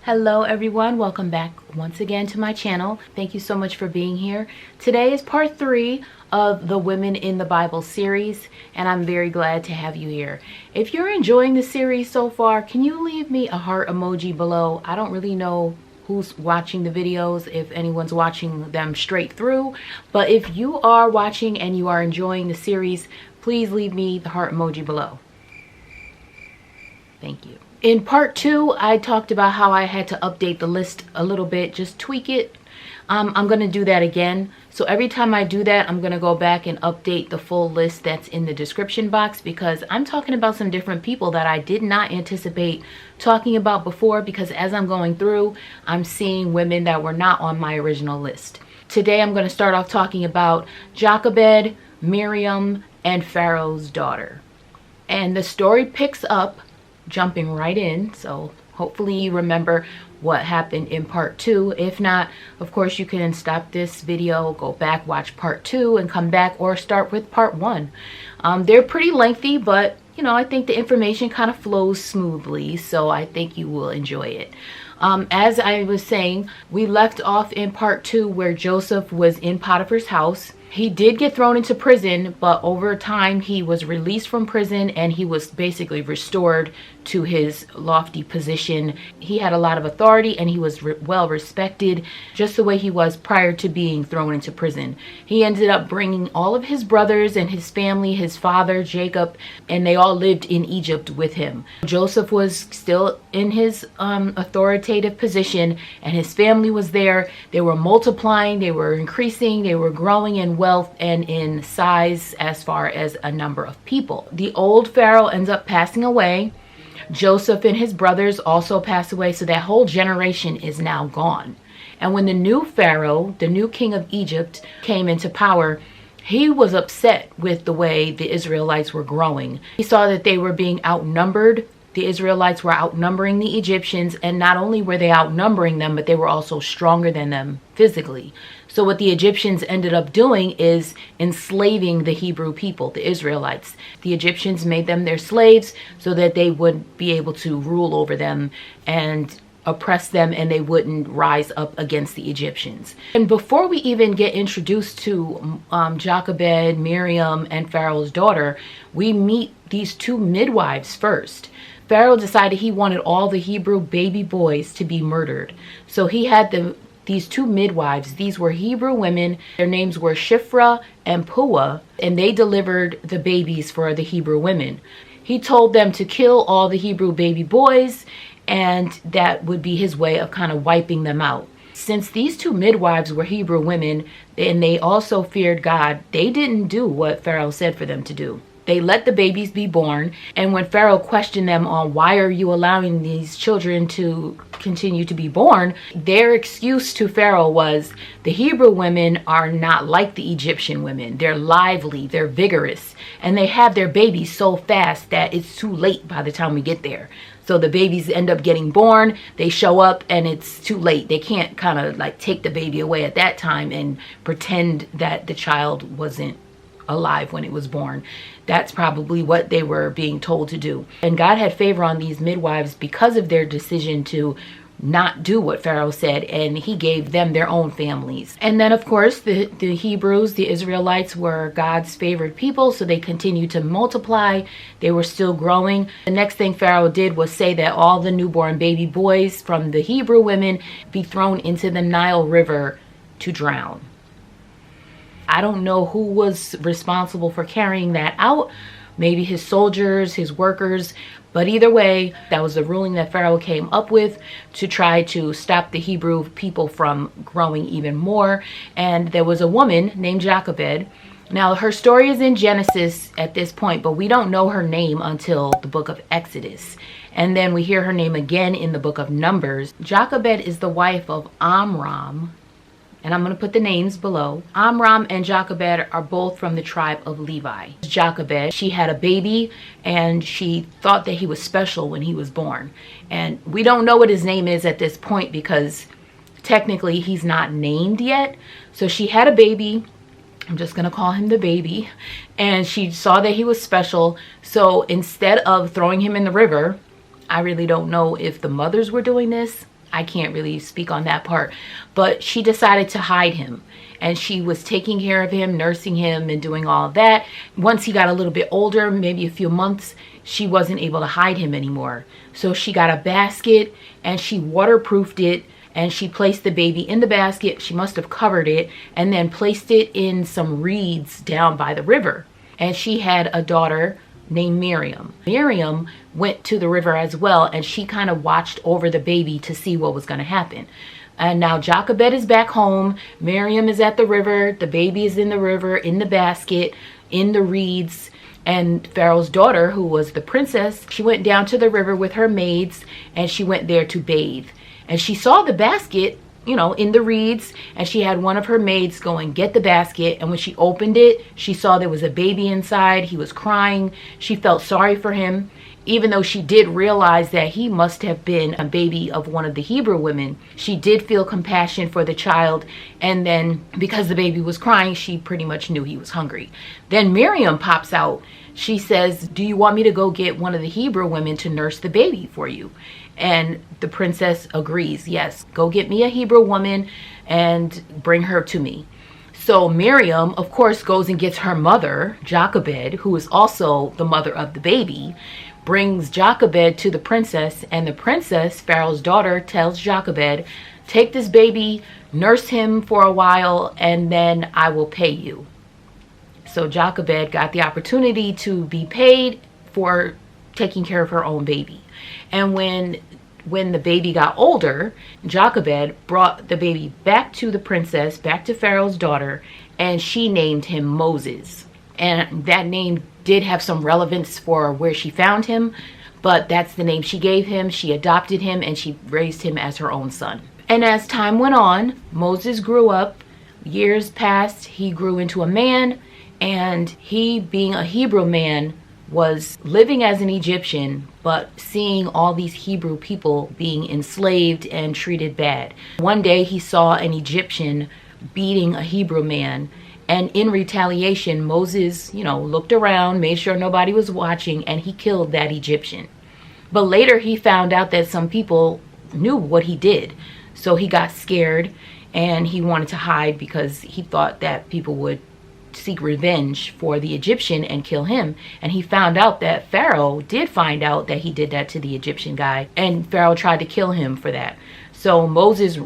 Hello everyone, welcome back once again to my channel. Thank you so much for being here. Today is part 3 of the Women in the Bible series, and I'm very glad to have you here. If you're enjoying the series so far, can you leave me a heart emoji below? I don't really know who's watching the videos, if anyone's watching them straight through, but if you are watching and you are enjoying the series, please leave me the heart emoji below. Thank you. In part 2, I talked about how I had to update the list a little bit, just tweak it. I'm going to do that again. So every time I do that, I'm going to go back and update the full list that's in the description box, because I'm talking about some different people that I did not anticipate talking about before, because as I'm going through, I'm seeing women that were not on my original list. Today, I'm going to start off talking about Jochebed, Miriam, and Pharaoh's daughter. And the story picks up jumping right in, so hopefully you remember what happened in part 2. If not, of course, you can stop this video, go back, watch part 2, and come back, or start with part 1. They're pretty lengthy, but you know, I think the information kind of flows smoothly, so I think you will enjoy it. As I was saying, we left off in part 2 where Joseph was in Potiphar's house. He did get thrown into prison, but over time he was released from prison and he was basically restored to his lofty position. He had a lot of authority and he was well respected, just the way he was prior to being thrown into prison. He ended up bringing all of his brothers and his family, his father Jacob, and they all lived in Egypt with him. Joseph was still in his authoritative position, and his family was there. They were multiplying, they were increasing, they were growing in wealth and in size as far as a number of people. The old Pharaoh ends up passing away. Joseph and his brothers also pass away, so that whole generation is now gone. And when the new Pharaoh, the new king of Egypt, came into power, he was upset with the way the Israelites were growing. He saw that they were being outnumbered. The Israelites were outnumbering the Egyptians, and not only were they outnumbering them, but they were also stronger than them physically. So what the Egyptians ended up doing is enslaving the Hebrew people, the Israelites. The Egyptians made them their slaves so that they would be able to rule over them and oppress them, and they wouldn't rise up against the Egyptians. And before we even get introduced to Jochebed, Miriam, and Pharaoh's daughter, we meet these two midwives first. Pharaoh decided he wanted all the Hebrew baby boys to be murdered. So he had these two midwives. These were Hebrew women. Their names were Shiphrah and Puah, and they delivered the babies for the Hebrew women. He told them to kill all the Hebrew baby boys, and that would be his way of kind of wiping them out. Since these two midwives were Hebrew women, and they also feared God, they didn't do what Pharaoh said for them to do. They let the babies be born, and when Pharaoh questioned them on why are you allowing these children to continue to be born, their excuse to Pharaoh was the Hebrew women are not like the Egyptian women. They're lively, they're vigorous, and they have their babies so fast that it's too late by the time we get there. So the babies end up getting born, they show up, and it's too late. They can't kind of like take the baby away at that time and pretend that the child wasn't alive when it was born. That's probably what they were being told to do. And God had favor on these midwives because of their decision to not do what Pharaoh said, and he gave them their own families. And then of course the Hebrews, the Israelites, were God's favored people, so they continued to multiply. They were still growing. The next thing Pharaoh did was say that all the newborn baby boys from the Hebrew women be thrown into the Nile River to drown. I don't know who was responsible for carrying that out. Maybe his soldiers, his workers. But either way, that was the ruling that Pharaoh came up with to try to stop the Hebrew people from growing even more. And there was a woman named Jochebed. Now, her story is in Genesis at this point, but we don't know her name until the book of Exodus. And then we hear her name again in the book of Numbers. Jochebed is the wife of Amram. And I'm going to put the names below. Amram and Jochebed are both from the tribe of Levi. Jochebed, she had a baby, and she thought that he was special when he was born. And we don't know what his name is at this point because technically he's not named yet. So she had a baby. I'm just going to call him the baby. And she saw that he was special. So instead of throwing him in the river, I really don't know if the mothers were doing this. I can't really speak on that part. But she decided to hide him. And she was taking care of him, nursing him, and doing all of that. Once he got a little bit older, maybe a few months, she wasn't able to hide him anymore. So she got a basket and she waterproofed it. And she placed the baby in the basket. She must have covered it and then placed it in some reeds down by the river. And she had a daughter named Miriam. Miriam went to the river as well, and she kind of watched over the baby to see what was going to happen. And now Jochebed is back home. Miriam is at the river. The baby is in the river, in the basket, in the reeds. And Pharaoh's daughter, who was the princess, she went down to the river with her maids, and she went there to bathe. And she saw the basket, you know, in the reeds, and she had one of her maids go and get the basket. And when she opened it, she saw there was a baby inside. He was crying. She felt sorry for him, even though she did realize that he must have been a baby of one of the Hebrew women. She did feel compassion for the child. And then because the baby was crying, she pretty much knew he was hungry. Then Miriam pops out. She says, "Do you want me to go get one of the Hebrew women to nurse the baby for you?" And the princess agrees. Yes, go get me a Hebrew woman and bring her to me. So Miriam, of course, goes and gets her mother, Jochebed, who is also the mother of the baby, brings Jochebed to the princess. And the princess, Pharaoh's daughter, tells Jochebed, "Take this baby, nurse him for a while, and then I will pay you." So Jochebed got the opportunity to be paid for taking care of her own baby. And when the baby got older, Jochebed brought the baby back to the princess, back to Pharaoh's daughter, and she named him Moses. And that name did have some relevance for where she found him, but that's the name she gave him. She adopted him and she raised him as her own son. And as time went on, Moses grew up. Years passed, he grew into a man, and he, being a Hebrew man, was living as an Egyptian, but seeing all these Hebrew people being enslaved and treated bad. One day he saw an Egyptian beating a Hebrew man, and in retaliation, Moses, looked around, made sure nobody was watching, and he killed that Egyptian. But later he found out that some people knew what he did. So he got scared and he wanted to hide because he thought that people would seek revenge for the Egyptian and kill him. And he found out that Pharaoh did find out that he did that to the Egyptian guy, and Pharaoh tried to kill him for that. So Moses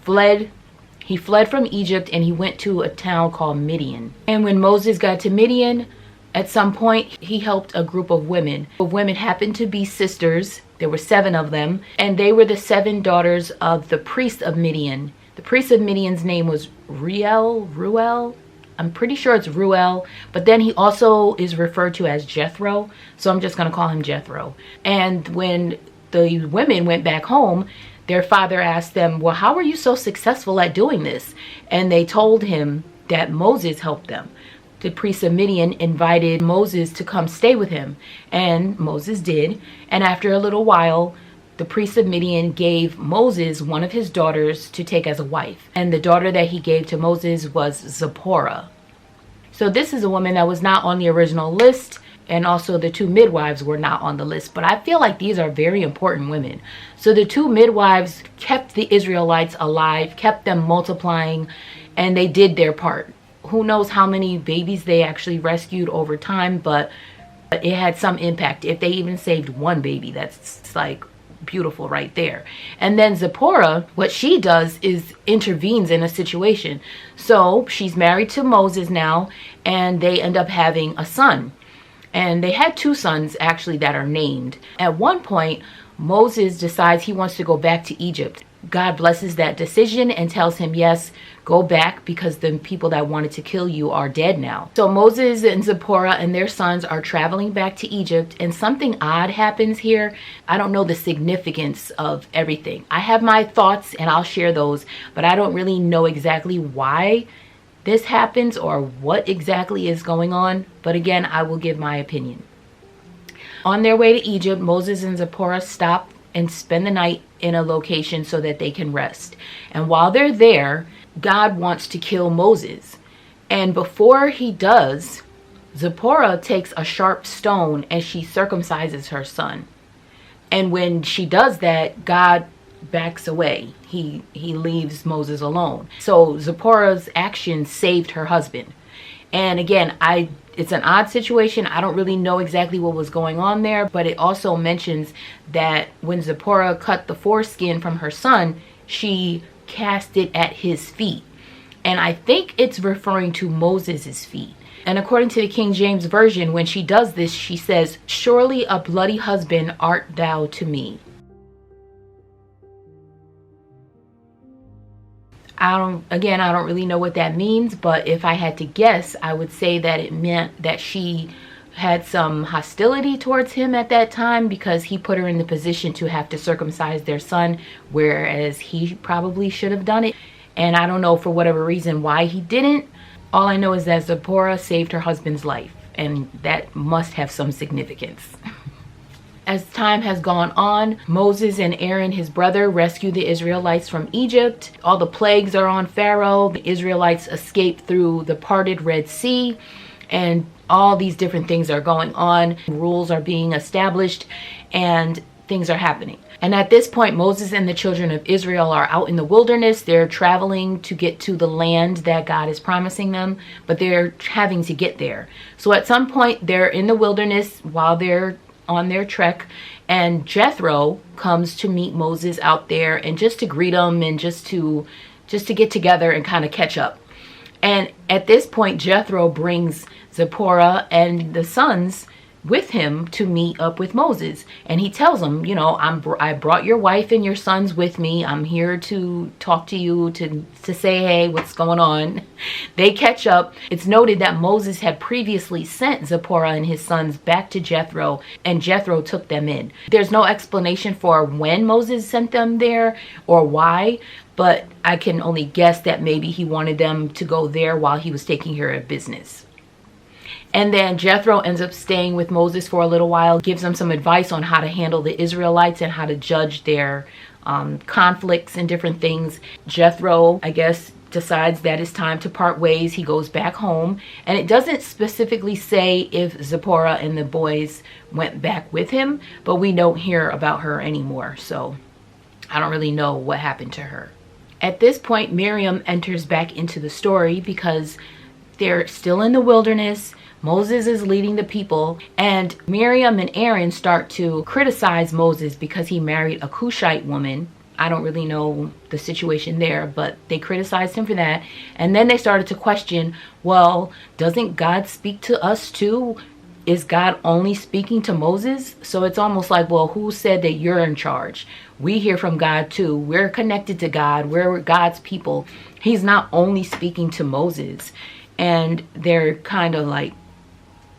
fled. He fled from Egypt and he went to a town called Midian. And when Moses got to Midian, at some point he helped a group of women. The women happened to be sisters. There were 7 of them, and they were the 7 daughters of the priest of Midian. The priest of Midian's name was Ruel. I'm pretty sure it's Ruel, but then he also is referred to as Jethro, so I'm just going to call him Jethro. And when the women went back home, their father asked them, "Well, how were you so successful at doing this?" And they told him that Moses helped them. The priest of Midian invited Moses to come stay with him, and Moses did. And after a little while, the priest of Midian gave Moses one of his daughters to take as a wife. And the daughter that he gave to Moses was Zipporah. So this is a woman that was not on the original list. And also the 2 midwives were not on the list. But I feel like these are very important women. So the 2 midwives kept the Israelites alive, kept them multiplying, and they did their part. Who knows how many babies they actually rescued over time, but it had some impact. If they even saved one baby, that's like beautiful right there. And then Zipporah, what she does is intervenes in a situation. So she's married to Moses now, and they end up having a son. And they had 2 sons actually that are named. At one point, Moses decides he wants to go back to Egypt. God blesses that decision and tells him, yes, go back because the people that wanted to kill you are dead now. So Moses and Zipporah and their sons are traveling back to Egypt, and something odd happens here. I don't know the significance of everything. I have my thoughts and I'll share those, but I don't really know exactly why this happens or what exactly is going on. But again, I will give my opinion. On their way to Egypt, Moses and Zipporah stop and spend the night in a location so that they can rest. And while they're there, God wants to kill Moses. And before he does, Zipporah takes a sharp stone and she circumcises her son. And when she does that, God backs away. He leaves Moses alone. So Zipporah's actions saved her husband. And again, it's an odd situation. I don't really know exactly what was going on there, but it also mentions that when Zipporah cut the foreskin from her son, she cast it at his feet. And I think it's referring to Moses's feet. And according to the King James Version, when she does this, she says, "Surely a bloody husband art thou to me." I don't really know what that means, but if I had to guess, I would say that it meant that she had some hostility towards him at that time because he put her in the position to have to circumcise their son, whereas he probably should have done it. And I don't know for whatever reason why he didn't. All I know is that Zipporah saved her husband's life, and that must have some significance. As time has gone on, Moses and Aaron, his brother, rescue the Israelites from Egypt. All the plagues are on Pharaoh. The Israelites escape through the parted Red Sea, and all these different things are going on. Rules are being established, and things are happening. And at this point, Moses and the children of Israel are out in the wilderness. They're traveling to get to the land that God is promising them, but they're having to get there. So at some point, they're in the wilderness while they're on their trek, and Jethro comes to meet Moses out there, and just to greet him and just to get together and kind of catch up. And at this point, Jethro brings Zipporah and the sons with him to meet up with Moses, and he tells them, I brought your wife and your sons with me. I'm here to talk to you, to say, hey, what's going on? They catch up. It's noted that Moses had previously sent Zipporah and his sons back to Jethro, and Jethro took them in. There's no explanation for when Moses sent them there or why, but I can only guess that maybe he wanted them to go there while he was taking care of business. And then Jethro ends up staying with Moses for a little while, gives him some advice on how to handle the Israelites and how to judge their conflicts and different things. Jethro, I guess, decides that it's time to part ways. He goes back home, and it doesn't specifically say if Zipporah and the boys went back with him, but we don't hear about her anymore, so I don't really know what happened to her. At this point, Miriam enters back into the story because they're still in the wilderness. Moses is leading the people, and Miriam and Aaron start to criticize Moses because he married a Cushite woman. I don't really know the situation there, but they criticized him for that. And then they started to question, well, doesn't God speak to us too? Is God only speaking to Moses? So it's almost like, well, who said that you're in charge? We hear from God too. We're connected to God. We're God's people. He's not only speaking to Moses. And they're kind of like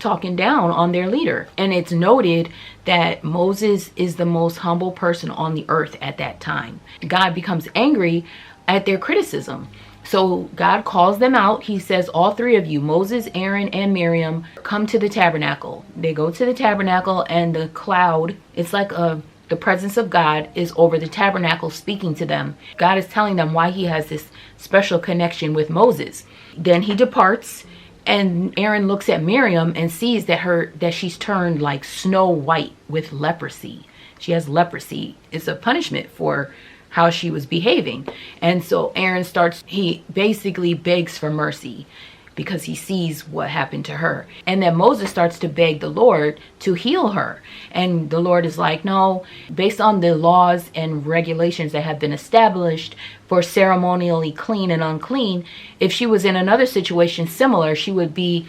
talking down on their leader. And it's noted that Moses is the most humble person on the earth at that time. God becomes angry at their criticism. So God calls them out. He says, all three of you, Moses, Aaron, and Miriam, come to the tabernacle. They go to the tabernacle, and the cloud, it's like the presence of God is over the tabernacle speaking to them. God is telling them why he has this special connection with Moses. Then he departs, and Aaron looks at Miriam and sees that she's turned like snow white with leprosy. She has leprosy. It's a punishment for how she was behaving. And so Aaron he basically begs for mercy because he sees what happened to her. And then Moses starts to beg the Lord to heal her. And the Lord is like, no, based on the laws and regulations that have been established for ceremonially clean and unclean, if she was in another situation similar, she would be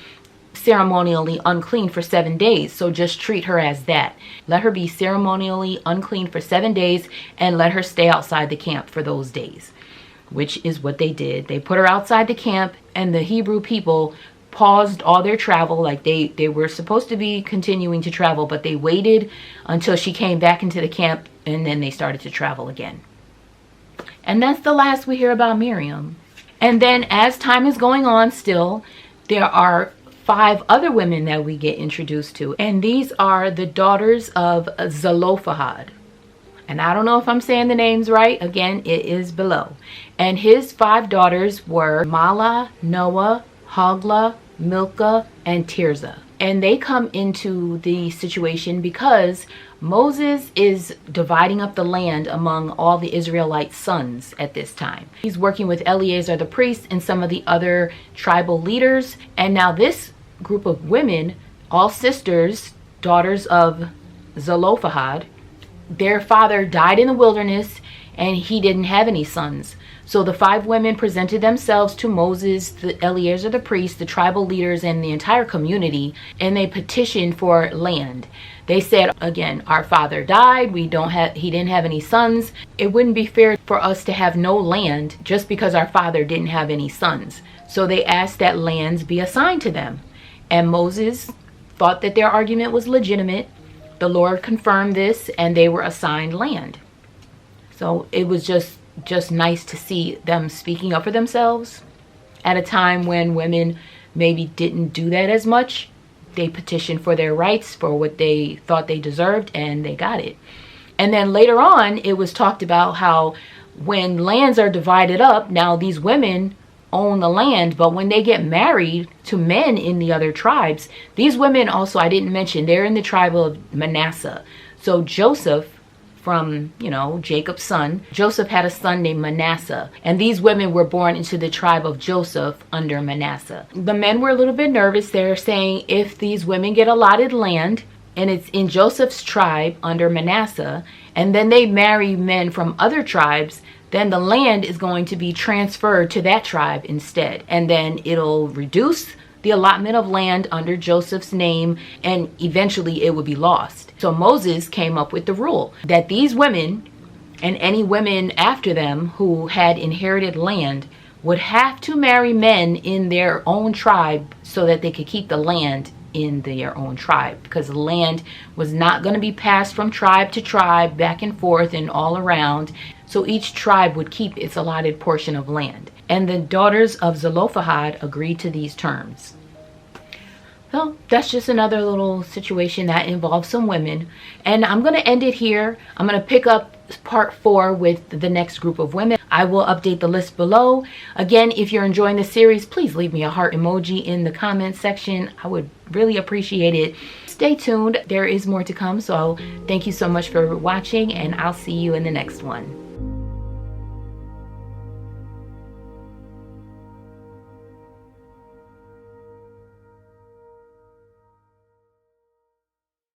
ceremonially unclean for 7 days. So just treat her as that. Let her be ceremonially unclean for 7 days and let her stay outside the camp for those days, which is what they did. They put her outside the camp, and the Hebrew people paused all their travel. Like they were supposed to be continuing to travel, but they waited until she came back into the camp, and then they started to travel again. And that's the last we hear about Miriam. And then as time is going on still, there are 5 other women that we get introduced to. And these are the daughters of Zelophehad. And I don't know if I'm saying the names right. Again, it is below. And his 5 daughters were Mahlah, Noah, Hoglah, Milcah, and Tirzah. And they come into the situation because Moses is dividing up the land among all the Israelite sons at this time. He's working with Eleazar the priest and some of the other tribal leaders. And now this group of women, all sisters, daughters of Zelophehad, their father died in the wilderness and he didn't have any sons. So the 5 women presented themselves to Moses, the Eleazar the priest, the tribal leaders, and the entire community, and they petitioned for land. They said, again, our father died, he didn't have any sons. It wouldn't be fair for us to have no land just because our father didn't have any sons. So they asked that lands be assigned to them. And Moses thought that their argument was legitimate. The Lord confirmed this, and they were assigned land. So it was just nice to see them speaking up for themselves at a time when women maybe didn't do that as much. They petitioned for their rights, for what they thought they deserved, and they got it. And then later on, it was talked about how when lands are divided up, now these women own the land, but when they get married to men in the other tribes, these women also, I didn't mention, they're in the tribe of Manasseh. So Joseph, from, Jacob's son, Joseph had a son named Manasseh, and these women were born into the tribe of Joseph under Manasseh. The men were a little bit nervous. They're saying if these women get allotted land and it's in Joseph's tribe under Manasseh, and then they marry men from other tribes, then the land is going to be transferred to that tribe instead, and then it'll reduce the allotment of land under Joseph's name, and eventually it would be lost. So Moses came up with the rule that these women and any women after them who had inherited land would have to marry men in their own tribe so that they could keep the land in their own tribe, because the land was not going to be passed from tribe to tribe, back and forth and all around. So each tribe would keep its allotted portion of land. And the daughters of Zelophehad agreed to these terms. Well, that's just another little situation that involves some women. And I'm going to end it here. I'm going to pick up part 4 with the next group of women. I will update the list below. Again, if you're enjoying the series, please leave me a heart emoji in the comment section. I would really appreciate it. Stay tuned. There is more to come. So thank you so much for watching, and I'll see you in the next one.